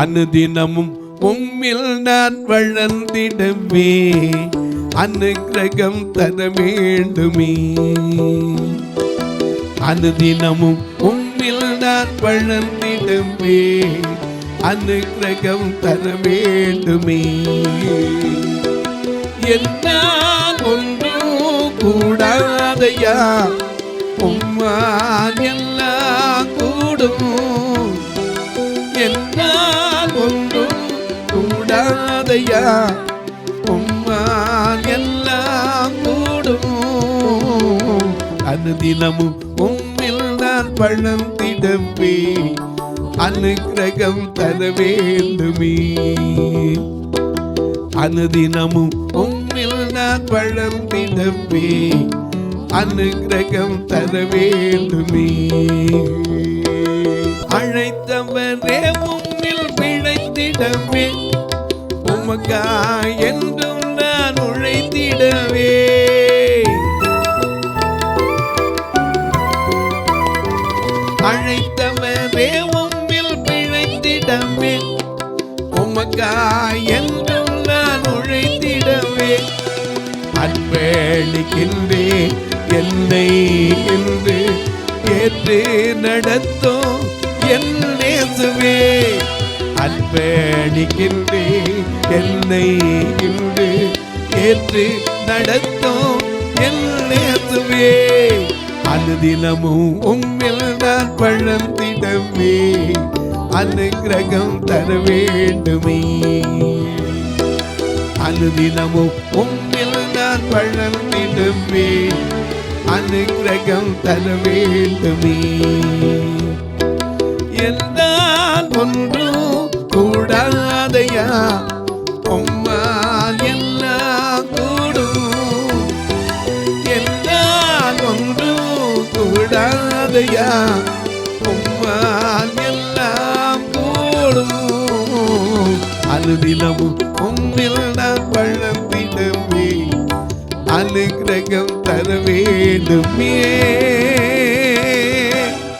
அனுதினமும் உம்மில் நான் வளர்ந்திடவே அனுக்கிரகம் தர வேண்டுமே. அனுதினமும் உம்மில் நான் வளர்ந்திடவே அனுக்கிரகம் தர வேண்டுமே. என்னால் ஒன்றும் கூடாதையா, உம்மால் எல்லாம் கூடும். என்னால் ஒன்றும் கூடாதையா, உம்மால் எல்லாம் கூடும். அனுதினமும் உம்மில் நான் வளர்ந்திடவே அனுக்கிரகம் தர வேண்டுமே. அனுதினமும் உம்மில் நான் வளர்ந்திடவே அனுக்கிரகம் தர வேண்டுமே. அழைத்தவரே உம்மில் பிழைத்திடவே உமக்காய் என்றும் நான் உழைத்திடவே. அழைத்தவரே உம்மில் பிழைத்திடவே உமக்காய் என்றும் நான் உழைத்திடவே. அன்பளிக்கின்றே என்னை என்று ஏற்று நடத்தும் என் இயேசுவே. அன்பளிக்கின்றே என்னை என்று ஏற்று நடத்தும் என் இயேசுவே. அனுதினமும் உம்மில் நான் வளர்ந்திடவே அனுக்கிரகம் தர வேண்டுமே. அனுதினமும் உம்மில் நான் வளர்ந்திடவே அனுக்கிரகம் தர வேண்டுமே. என்னால் ஒன்றும் கூடாதையா, உம்மால் எல்லாம் கூடும். என்னால் ஒன்றும் கூடாதையா, உம்மால் எல்லாம் கூடும். அனுதினமும் உம்மில் நான் வளர்ந்திடவே அனுக்கிரகம் தர வேண்டுமே.